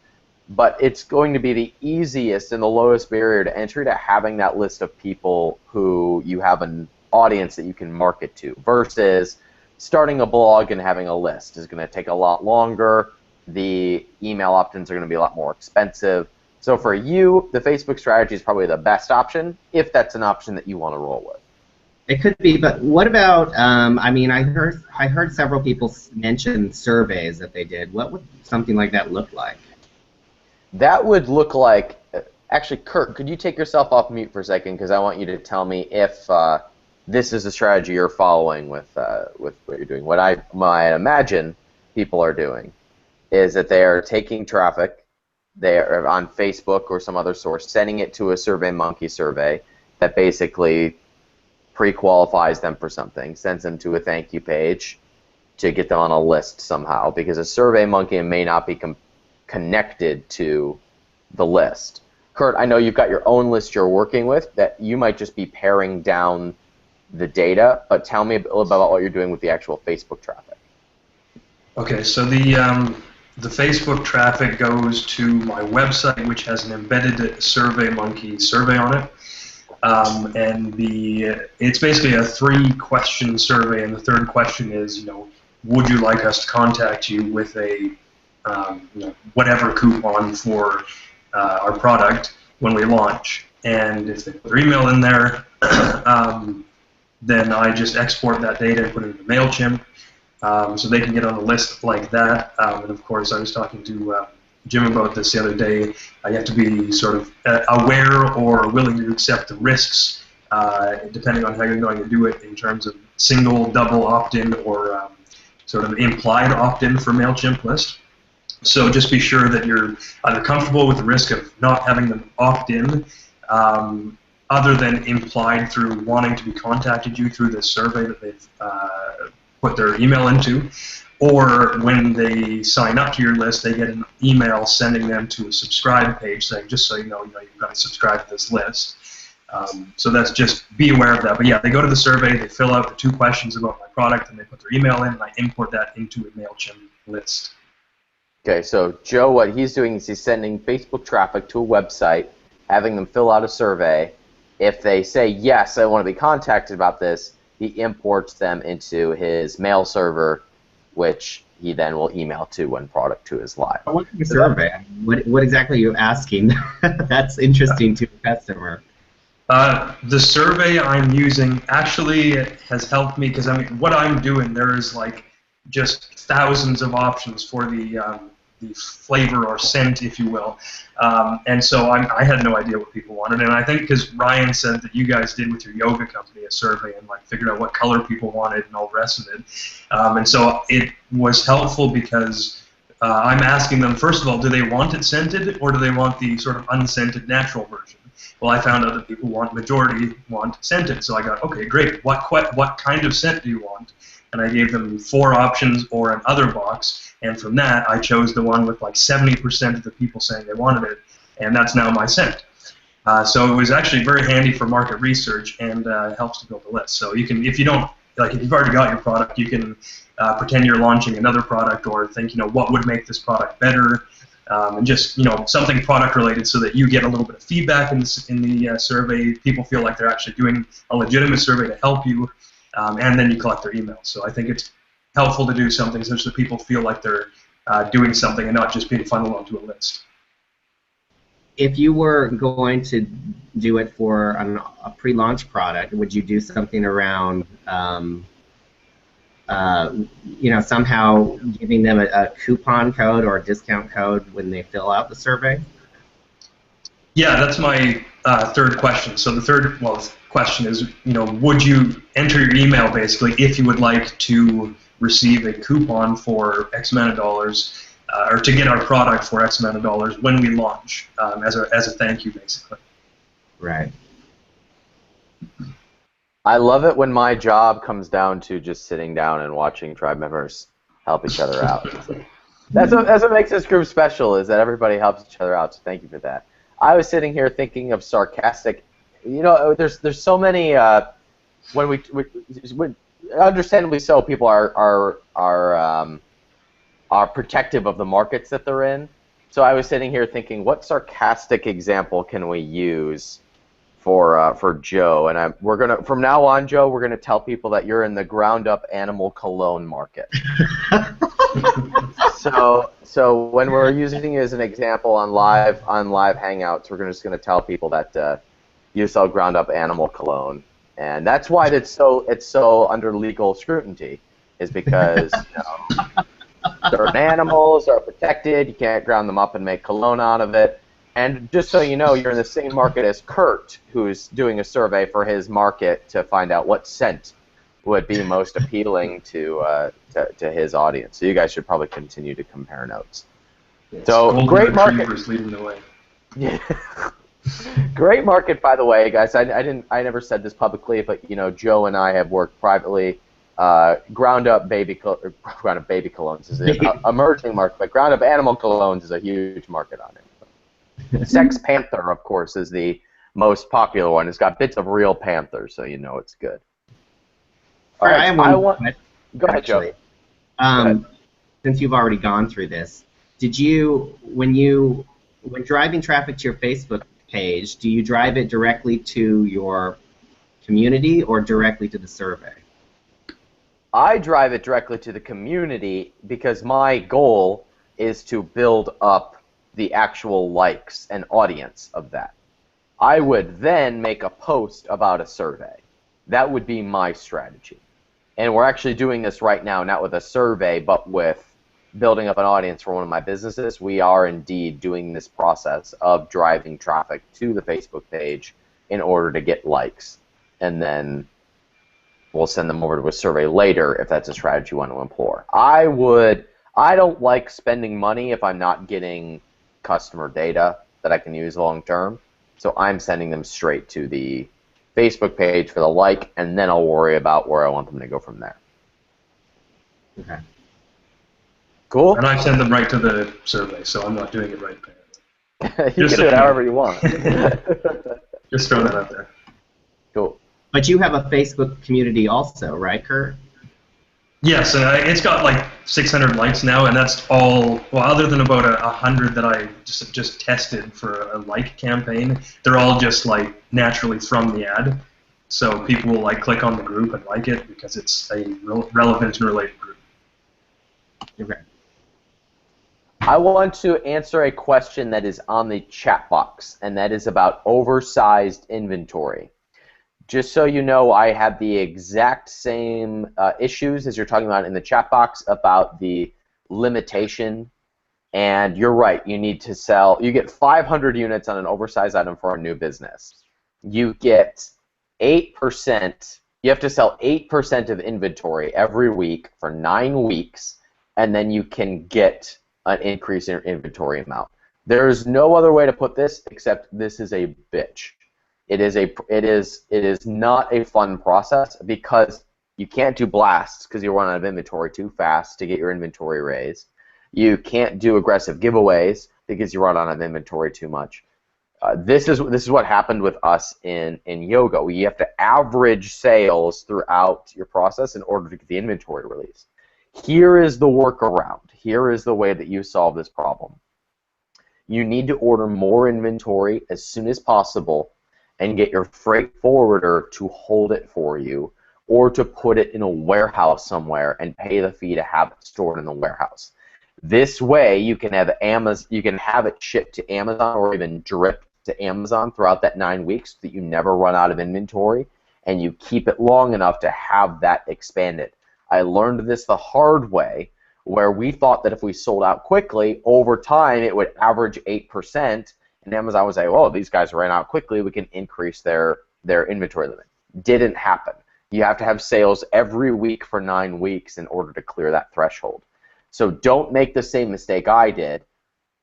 But it's going to be the easiest and the lowest barrier to entry to having that list of people who you have an audience that you can market to versus starting a blog and having a list is going to take a lot longer. The email opt-ins are going to be a lot more expensive. So for you, the Facebook strategy is probably the best option if that's an option that you want to roll with. It could be, but what about, I heard several people mention surveys that they did. What would something like that look like? That would look like, actually, Kurt, could you take yourself off mute for a second because I want you to tell me if this is a strategy you're following with what you're doing. What I might imagine people are doing is that they are taking traffic, they are on Facebook or some other source, sending it to a SurveyMonkey survey that basically pre-qualifies them for something, sends them to a thank you page to get them on a list somehow because a SurveyMonkey may not be connected to the list. Kurt, I know you've got your own list you're working with that you might just be paring down the data, but tell me a little about what you're doing with the actual Facebook traffic. Okay, so the Facebook traffic goes to my website, which has an embedded SurveyMonkey survey on it, and it's basically a 3-question survey, and the third question is, would you like us to contact you with a whatever coupon for our product when we launch? And if they put their email in there, then I just export that data and put it into MailChimp, so they can get on the list like that. And of course, I was talking to Jim about this the other day. You have to be sort of aware or willing to accept the risks, depending on how you're going to do it in terms of single, double opt-in, or sort of implied opt-in for MailChimp list. So just be sure that you're either comfortable with the risk of not having them opt in, other than implied through wanting to be contacted you through this survey that they've put their email into, or when they sign up to your list, they get an email sending them to a subscribe page saying, just so you know you've got to subscribe to this list. So that's just be aware of that. But yeah, they go to the survey, they fill out the 2 questions about my product, and they put their email in, and I import that into a MailChimp list. Okay, so Joe, what he's doing is he's sending Facebook traffic to a website, having them fill out a survey. If they say, yes, I want to be contacted about this, he imports them into his mail server, which he then will email to when product 2 is live. I want the survey. What exactly are you asking? That's interesting to a customer. The survey I'm using actually has helped me because what I'm doing, there is like just thousands of options for the flavor or scent, if you will, and so I had no idea what people wanted, and I think because Ryan said that you guys did with your yoga company a survey and like figured out what color people wanted and all the rest of it, and so it was helpful because I'm asking them, first of all, do they want it scented or do they want the sort of unscented natural version? Well, I found out that people majority want scented, so I got, okay, great, what kind of scent do you want? And I gave them 4 options or an other box, and from that I chose the one with like 70% of the people saying they wanted it, and that's now my scent. So it was actually very handy for market research and helps to build a list. So you can, if you don't, like if you've already got your product, you can pretend you're launching another product or think, what would make this product better, and just, something product related so that you get a little bit of feedback in the survey. People feel like they're actually doing a legitimate survey to help you, and then you collect their emails. So I think it's helpful to do something such that people feel like they're doing something and not just being funneled onto a list. If you were going to do it for a pre-launch product, would you do something around, somehow giving them a coupon code or a discount code when they fill out the survey? Yeah, that's my third question. So the third question is, would you enter your email basically if you would like to receive a coupon for X amount of dollars, or to get our product for X amount of dollars when we launch, as a thank you, basically. Right. I love it when my job comes down to just sitting down and watching tribe members help each other out. So that's what makes this group special, is that everybody helps each other out. So thank you for that. I was sitting here thinking of sarcastic. There's so many. When understandably so, people are protective of the markets that they're in. So I was sitting here thinking, what sarcastic example can we use for Joe? And from now on, Joe, we're gonna tell people that you're in the ground up animal cologne market. So when we're using it as an example on live Hangouts, we're just gonna tell people that you sell ground up animal cologne, and that's why it's so under legal scrutiny, is because certain animals are protected. You can't ground them up and make cologne out of it. And just so you know, you're in the same market as Kurt, who's doing a survey for his market to find out what scent would be most appealing to his audience. So you guys should probably continue to compare notes. So great market. Leading the way. Yeah. Great market, by the way, guys. I never said this publicly, but Joe and I have worked privately. Ground up baby colognes is an emerging market, but ground up animal colognes is a huge market on it. Sex Panther, of course, is the most popular one. It's got bits of real panthers, so it's good. All right, go ahead, Joe. Since you've already gone through this, when driving traffic to your Facebook page, do you drive it directly to your community or directly to the survey? I drive it directly to the community because my goal is to build up the actual likes and audience of that. I would then make a post about a survey. That would be my strategy. And we're actually doing this right now, not with a survey, but with building up an audience for one of my businesses. We are indeed doing this process of driving traffic to the Facebook page in order to get likes. And then we'll send them over to a survey later if that's a strategy you want to employ. I don't like spending money if I'm not getting customer data that I can use long term. So I'm sending them straight to the Facebook page for the like, and then I'll worry about where I want them to go from there. Okay. Cool. And I send them right to the survey, so I'm not doing it right there. You can do it however you want. Just throw that out there. Cool. But you have a Facebook community also, right, Kurt? Yes, it's got like 600 likes now, and that's all. Well, other than about 100 that I just tested for a like campaign, they're all just like naturally from the ad. So people will like click on the group and like it because it's a relevant and related group. Okay. I want to answer a question that is on the chat box, and that is about oversized inventory. Just so you know, I have the exact same issues as you're talking about in the chat box about the limitation. And you're right, you need to sell, you get 500 units on an oversized item for a new business. You get 8%, you have to sell 8% of inventory every week for 9 weeks, and then you can get an increase in your inventory amount. There's no other way to put this except this is a bitch. It is not a fun process because you can't do blasts because you run out of inventory too fast to get your inventory raised. You can't do aggressive giveaways because you run out of inventory too much. This is what happened with us in yoga. You have to average sales throughout your process in order to get the inventory released. Here is the workaround. Here is the way that you solve this problem. You need to order more inventory as soon as possible and get your freight forwarder to hold it for you or to put it in a warehouse somewhere and pay the fee to have it stored in the warehouse. This way you can have it shipped to Amazon or even drip to Amazon throughout that 9 weeks so that you never run out of inventory and you keep it long enough to have that expanded. I learned this the hard way where we thought that if we sold out quickly, over time it would average 8%, and Amazon would say, oh, these guys ran out quickly, we can increase their inventory limit. Didn't happen. You have to have sales every week for 9 weeks in order to clear that threshold. So don't make the same mistake I did.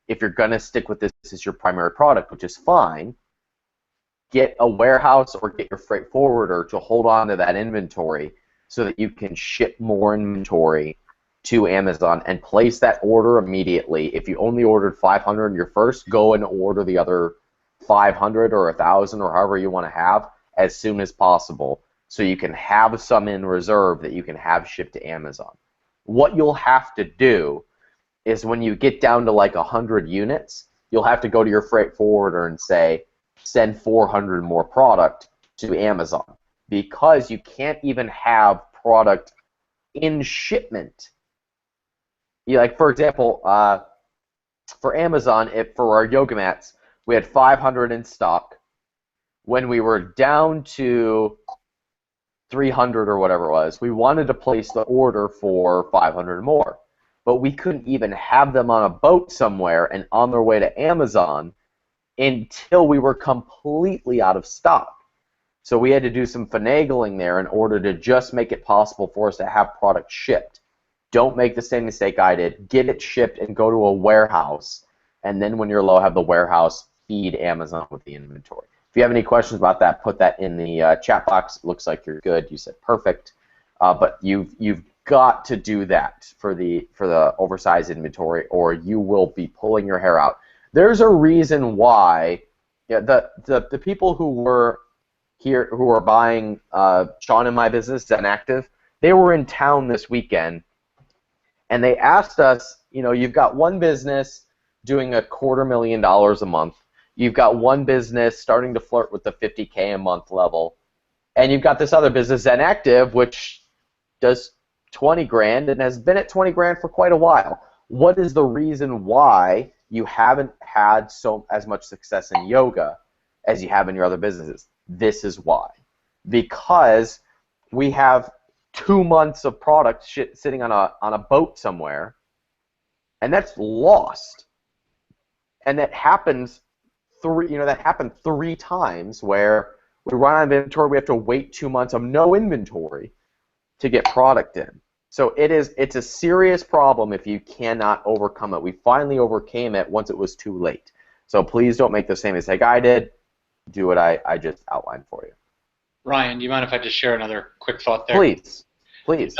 If you're going to stick with this as your primary product, which is fine, get a warehouse or get your freight forwarder to hold on to that inventory so that you can ship more inventory to Amazon and place that order immediately. If you only ordered 500 in your first, go and order the other 500 or 1,000 or however you want to have as soon as possible so you can have some in reserve that you can have shipped to Amazon. What you'll have to do is when you get down to like 100 units, you'll have to go to your freight forwarder and say, send 400 more product to Amazon because you can't even have product in shipment. Like, for example, for Amazon, for our yoga mats, we had 500 in stock. When we were down to 300 or whatever it was, we wanted to place the order for 500 more. But we couldn't even have them on a boat somewhere and on their way to Amazon until we were completely out of stock. So we had to do some finagling there in order to just make it possible for us to have product shipped. Don't make the same mistake I did. Get it shipped and go to a warehouse, and then when you're low, have the warehouse feed Amazon with the inventory. If you have any questions about that, put that in the chat box. It looks like you're good. You said perfect, but you've got to do that for the oversized inventory, or you will be pulling your hair out. There's a reason why the people who were here who are buying Sean and my business, Zen Active, they were in town this weekend. And they asked us, you've got one business doing $250,000 a month. You've got one business starting to flirt with the $50K a month level. And you've got this other business, Zen Active, which does 20 grand and has been at 20 grand for quite a while. What is the reason why you haven't had as much success in yoga as you have in your other businesses? This is why. Because we have 2 months of product sitting on a boat somewhere, and that's lost. And that happens happened 3 times where we run out of inventory. We have to wait 2 months of no inventory to get product in. So it's a serious problem if you cannot overcome it. We finally overcame it once it was too late. So please don't make the same mistake I did. Do what I just outlined for you. Ryan, do you mind if I just share another quick thought there? Please. Please.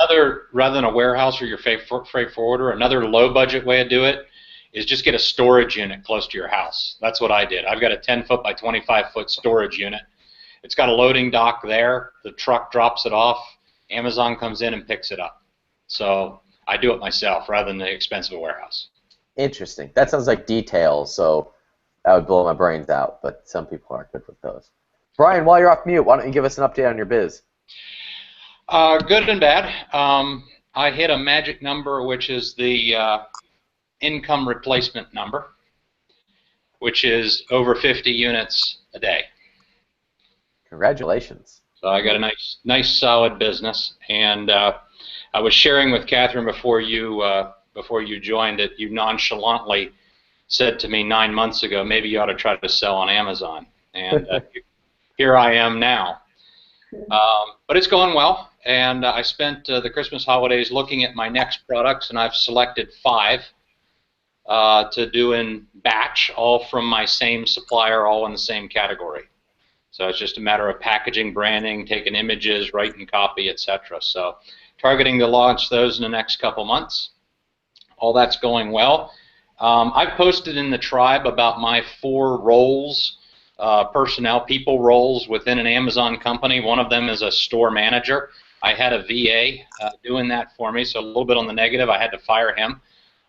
Rather than a warehouse or your freight forwarder, another low-budget way to do it is just get a storage unit close to your house. That's what I did. I've got a 10-foot by 25-foot storage unit. It's got a loading dock there. The truck drops it off. Amazon comes in and picks it up. So I do it myself rather than the expense of a warehouse. Interesting. That sounds like details, so that would blow my brains out, but some people aren't good with those. Brian, while you're off mute, why don't you give us an update on your biz? Good and bad. I hit a magic number, which is the income replacement number, which is over 50 units a day. Congratulations. So I got a nice solid business, and I was sharing with Catherine before you joined it. You nonchalantly said to me 9 months ago, maybe you ought to try to sell on Amazon, and here I am now. But it's going well, and I spent the Christmas holidays looking at my next products, and I've selected 5. to doing batch, all from my same supplier, all in the same category. So it's just a matter of packaging, branding, taking images, writing copy, etc. So targeting to launch those in the next couple months. All that's going well. I've posted in the tribe about my 4 roles, personnel, people roles within an Amazon company. One of them is a store manager. I had a VA doing that for me, so a little bit on the negative. I had to fire him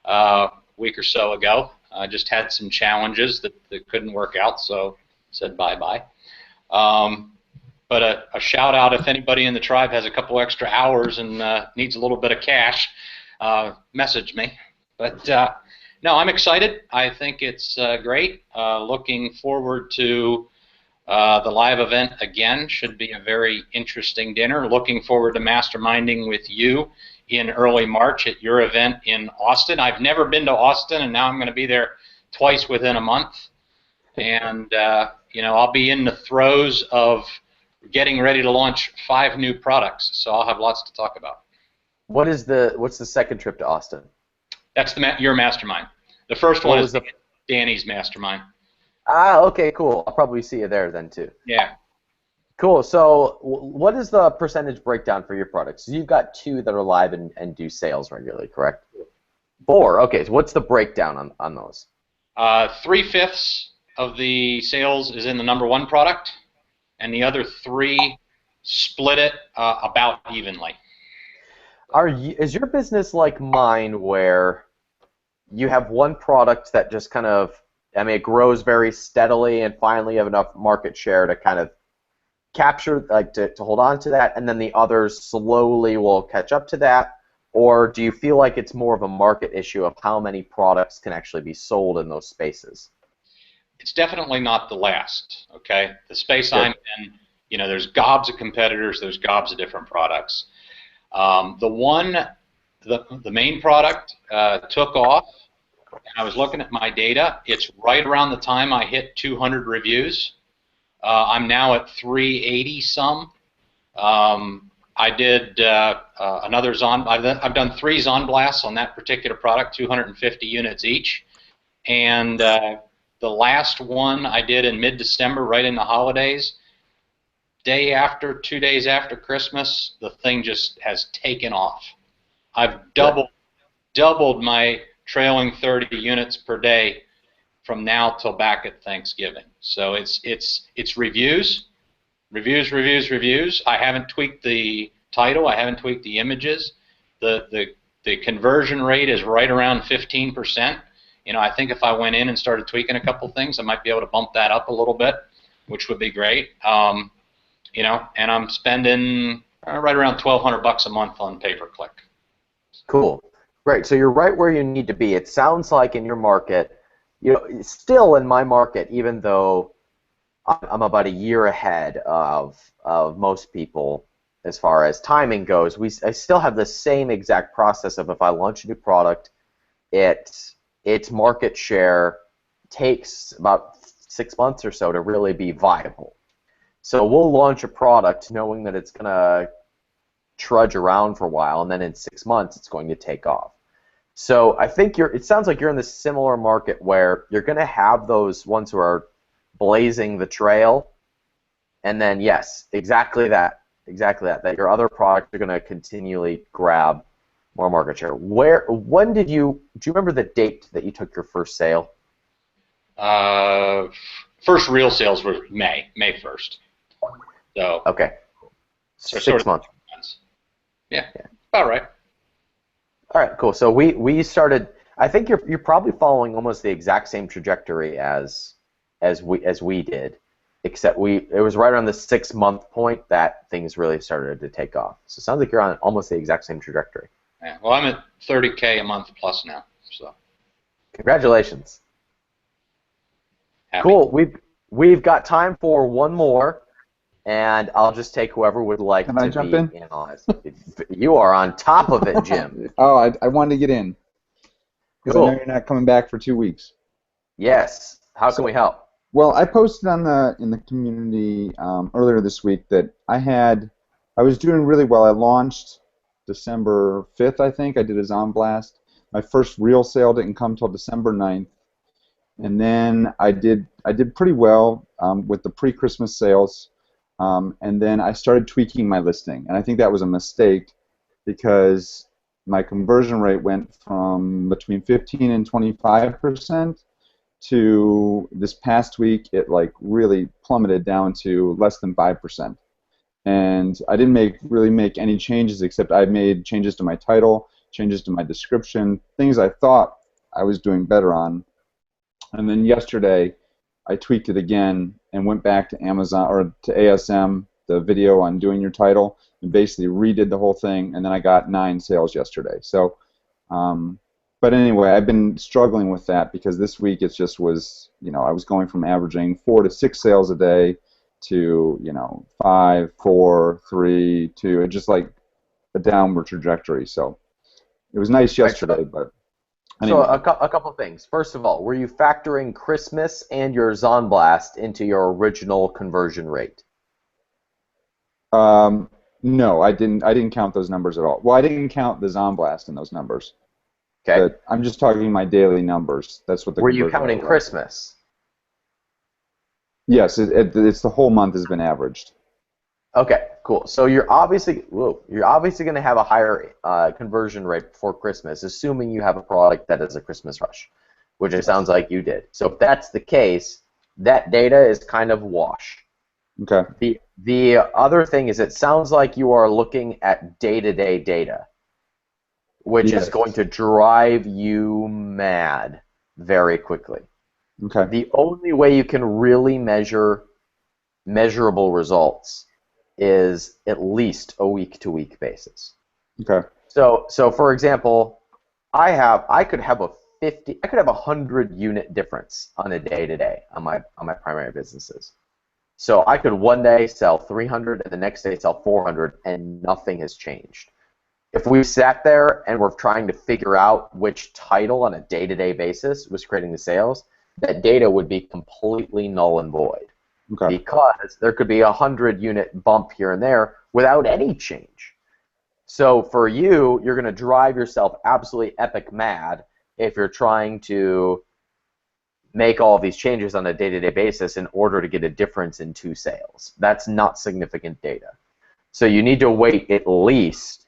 a week or so ago. I just had some challenges that couldn't work out, so said bye-bye. But a shout out if anybody in the tribe has a couple extra hours and needs a little bit of cash, message me. But no, I'm excited. I think it's great. Looking forward to the live event again. Should be a very interesting dinner. Looking forward to masterminding with you in early March at your event in Austin. I've never been to Austin, and now I'm going to be there twice within a month. And you know, I'll be in the throes of getting ready to launch 5 new products, so I'll have lots to talk about. What's the second trip to Austin? That's your mastermind. The first one is Danny's mastermind. Ah, okay, cool. I'll probably see you there then too. Yeah. Cool. So, what is the percentage breakdown for your products? So you've got 2 that are live and do sales regularly, correct? 4. Okay. So, what's the breakdown on those? 3/5 of the sales is in the number 1 product, and the other 3 split it about evenly. Is your business like mine, where you have one product that just kind of, I mean, it grows very steadily, and finally you have enough market share to kind of capture, like to hold on to that, and then the others slowly will catch up to that? Or do you feel like it's more of a market issue of how many products can actually be sold in those spaces? It's definitely not the last, okay? The space I'm in, you know, there's gobs of competitors, there's gobs of different products. The main product took off, and I was looking at my data. It's right around the time I hit 200 reviews. I'm now at 380 some. I did another I've done 3 Zonblasts on that particular product, 250 units each, and the last one I did in mid-December, right in the holidays. 2 days after Christmas, the thing just has taken off. I've doubled my trailing 30 units per day from now till back at Thanksgiving. So it's reviews. I haven't tweaked the title. I haven't tweaked the images. The conversion rate is right around 15%. You know, I think if I went in and started tweaking a couple things, I might be able to bump that up a little bit, which would be great. You know, and I'm spending right around $1,200 a month on pay-per-click. Cool. Great. So you're right where you need to be. It sounds like in your market, you know, still in my market, even though I'm about a year ahead of most people as far as timing goes, I still have the same exact process of, if I launch a new product, its market share takes about 6 months or so to really be viable. So we'll launch a product knowing that it's going to trudge around for a while, and then in 6 months it's going to take off. So I think it sounds like you're in this similar market where you're going to have those ones who are blazing the trail, and then yes, exactly that your other products are going to continually grab more market share. When do you remember the date that you took your first sale? First real sales were May 1st. So okay, so 6 months. Yeah, about right. All right, cool. So we started. I think you're probably following almost the exact same trajectory as we did, except it was right around the 6 month point that things really started to take off. So it sounds like you're on almost the exact same trajectory. Yeah, well, I'm at 30K a month plus now. So congratulations. Happy. Cool. We've got time for one more, and I'll just take whoever would like Can to I jump be in? analyzed. You are on top of it, Jim. Oh, I wanted to get in because Cool. I know you're not coming back for 2 weeks. Yes. How can we help? Well, I posted in the community earlier this week that I was doing really well. I launched December 5th, I think. I did a Zonblast. my first real sale didn't come till December 9th, and then I did pretty well with the pre-Christmas sales, and then I started tweaking my listing, and I think that was a mistake because my conversion rate went from between 15 and 25% to this past week it like really plummeted down to less than 5%. And I didn't really make any changes, except I made changes to my title, changes to my description, things I thought I was doing better on. And then yesterday I tweaked it again and went back to Amazon or to ASM, the video on doing your title, and basically redid the whole thing, and then I got 9 sales yesterday. So but anyway, I've been struggling with that because this week it just was, I was going from averaging 4 to 6 sales a day to, 5, 4, 3, 2, it's just like a downward trajectory. So it was nice yesterday, but anyway. So a couple of things. First of all, were you factoring Christmas and your Zonblast into your original conversion rate? No, I didn't count those numbers at all. Well, I didn't count the Zonblast in those numbers. Okay. But I'm just talking my daily numbers. That's what the Were you conversion counting rate was. Christmas? Yes, it's the whole month has been averaged. Okay, cool. So you're obviously going to have a higher conversion rate before Christmas, assuming you have a product that is a Christmas rush, which it sounds like you did. So if that's the case, that data is kind of wash. Okay. The other thing is it sounds like you are looking at day-to-day data, which is going to drive you mad very quickly. Okay. The only way you can really measure measurable results is at least a week-to-week basis. Okay. So for example, I could have a 100 unit difference on a day-to-day on my primary businesses. So I could one day sell 300 and the next day sell 400 and nothing has changed. If we sat there and we're trying to figure out which title on a day-to-day basis was creating the sales, that data would be completely null and void. Okay. Because there could be a 100 unit bump here and there without any change. So for you, you're going to drive yourself absolutely epic mad if you're trying to make all of these changes on a day-to-day basis in order to get a difference in 2 sales. That's not significant data. So you need to wait at least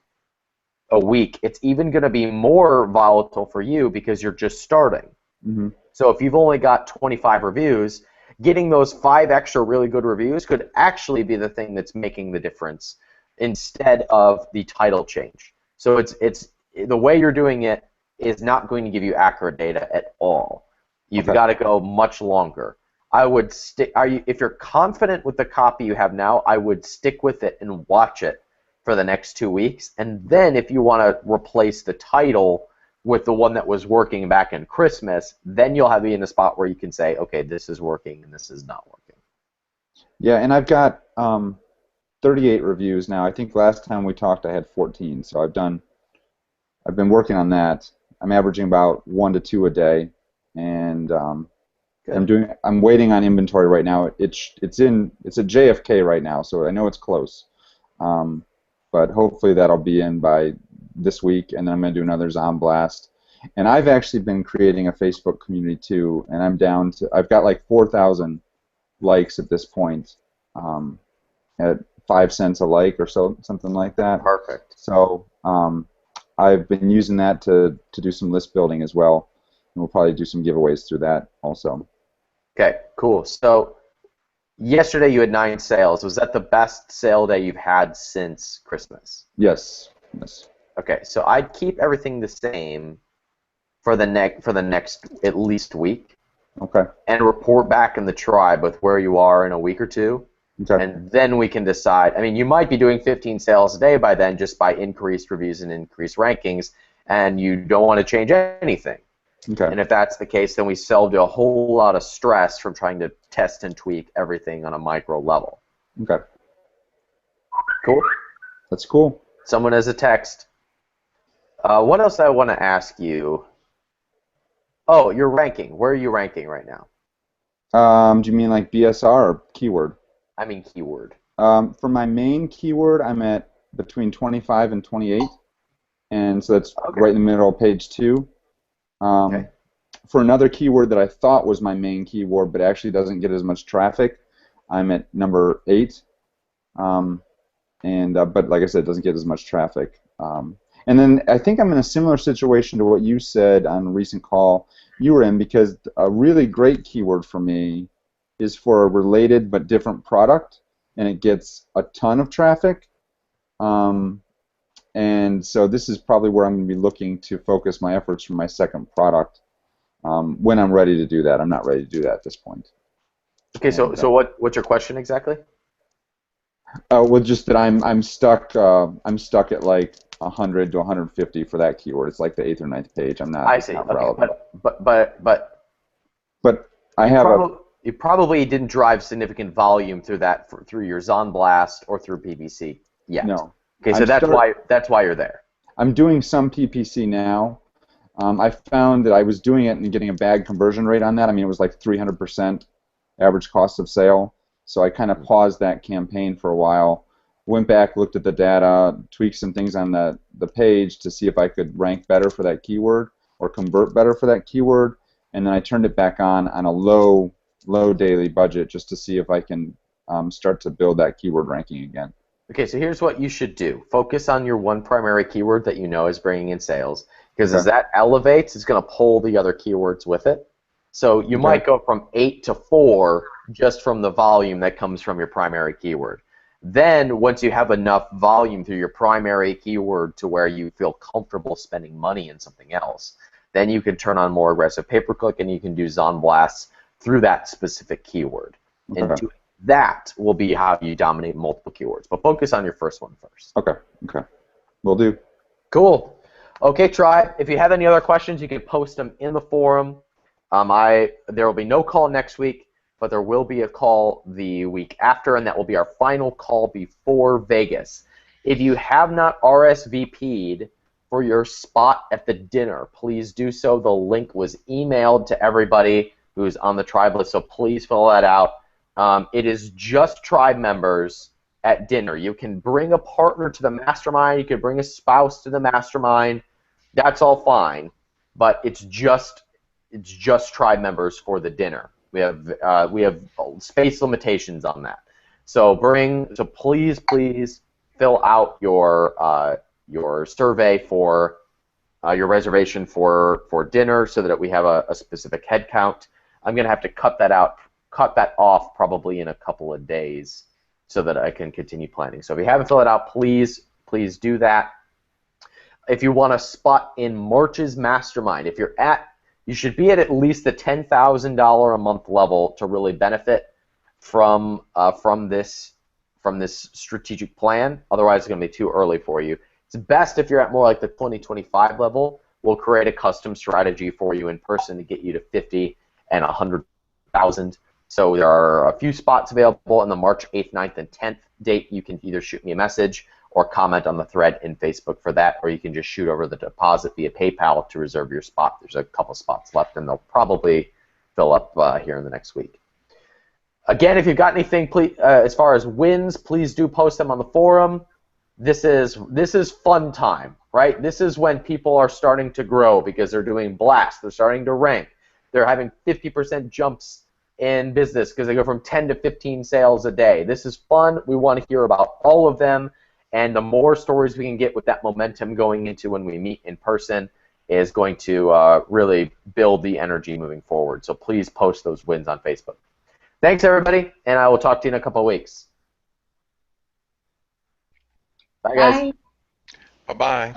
a week. It's even going to be more volatile for you because you're just starting. Mm-hmm. So if you've only got 25 reviews, getting those 5 extra really good reviews could actually be the thing that's making the difference instead of the title change. So it's the way you're doing it is not going to give you accurate data at all. You've got to go much longer. I would stick. If you're confident with the copy you have now, I would stick with it and watch it for the next 2 weeks. And then if you want to replace the title with the one that was working back in Christmas, then you'll be in a spot where you can say, okay, this is working and this is not working. Yeah, and I've got 38 reviews now. I think last time we talked I had 14, so I've been working on that. I'm averaging about 1 to 2 a day, and I'm waiting on inventory right now. It's at JFK right now, so I know it's close. But hopefully that'll be in by this week, and then I'm going to do another Zonblast. And I've actually been creating a Facebook community too, and I've got like 4,000 likes at this point, at 5 cents a like or so, something like that. Perfect. So I've been using that to do some list building as well, and we'll probably do some giveaways through that also. Okay, cool. So yesterday you had 9 sales. Was that the best sale day you've had since Christmas? Yes. Okay, so I'd keep everything the same for the next at least week. Okay. And report back in the tribe with where you are in a week or 2. Okay. And then we can decide. I mean, you might be doing 15 sales a day by then just by increased reviews and increased rankings, and you don't want to change anything. Okay. And if that's the case, then we solved a whole lot of stress from trying to test and tweak everything on a micro level. Okay. Cool? That's cool. Someone has a text. What else I want to ask you? Oh, your ranking. Where are you ranking right now? Do you mean like BSR or keyword? I mean keyword. For my main keyword, I'm at between 25 and 28. and so that's Okay. right in the middle of page 2. Okay. For another keyword that I thought was my main keyword, but actually doesn't get as much traffic, I'm at number 8. But like I said, it doesn't get as much traffic. And then I think I'm in a similar situation to what you said on a recent call you were in, because a really great keyword for me is for a related but different product, and it gets a ton of traffic. And so this is probably where I'm going to be looking to focus my efforts for my second product when I'm ready to do that. I'm not ready to do that at this point. Okay. So what's your question exactly? Well, just that I'm stuck. I'm stuck at like 100 to 150 for that keyword. It's like the 8th or 9th page. I'm not. I It's see. not Okay. relevant. But I have you probably didn't drive significant volume through that through your Zonblast or through PPC yet. no. Okay, so that's why you're there. I'm doing some PPC now. I found that I was doing it and getting a bad conversion rate on that. I mean, it was like 300% average cost of sale. So I kind of paused that campaign for a while, went back, looked at the data, tweaked some things on the page to see if I could rank better for that keyword or convert better for that keyword, and then I turned it back on a low daily budget just to see if I can start to build that keyword ranking again. Okay, so here's what you should do. Focus on your one primary keyword that you know is bringing in sales, because as that elevates, it's going to pull the other keywords with it. So you might go from 8 to 4 just from the volume that comes from your primary keyword. Then once you have enough volume through your primary keyword to where you feel comfortable spending money in something else, then you can turn on more aggressive pay-per-click and you can do Zonblasts through that specific keyword. Okay. And that will be how you dominate multiple keywords. But focus on your first one first. Okay. Will do. Cool. Okay, Tribe. If you have any other questions, you can post them in the forum. There will be no call next week, but there will be a call the week after, and that will be our final call before Vegas. If you have not RSVP'd for your spot at the dinner, please do so. The link was emailed to everybody who's on the Tribe list, so please fill that out. It is just Tribe members at dinner. You can bring a partner to the mastermind. You can bring a spouse to the mastermind. That's all fine, but it's just Tribe members for the dinner. We have space limitations on that. So please fill out your survey for your reservation for dinner so that we have a specific head count. I'm going to have to cut that off probably in a couple of days so that I can continue planning. So if you haven't filled it out, please do that. If you want a spot in March's mastermind, you should be at least the $10,000 a month level to really benefit from this strategic plan. Otherwise, it's going to be too early for you. It's best if you're at more like the 2025 level. We'll create a custom strategy for you in person to get you to 50 and 100,000. So there are a few spots available in the March 8th, 9th, and 10th date. You can either shoot me a message or comment on the thread in Facebook for that, or you can just shoot over the deposit via PayPal to reserve your spot. There's a couple spots left, and they'll probably fill up here in the next week. Again, if you've got anything as far as wins, please do post them on the forum. This is fun time, right? This is when people are starting to grow because they're doing blasts. They're starting to rank. They're having 50% jumps in business because they go from 10 to 15 sales a day. This is fun. We want to hear about all of them. And the more stories we can get with that momentum going into when we meet in person is going to really build the energy moving forward. So please post those wins on Facebook. Thanks, everybody, and I will talk to you in a couple of weeks. Bye, guys. Bye. Bye-bye.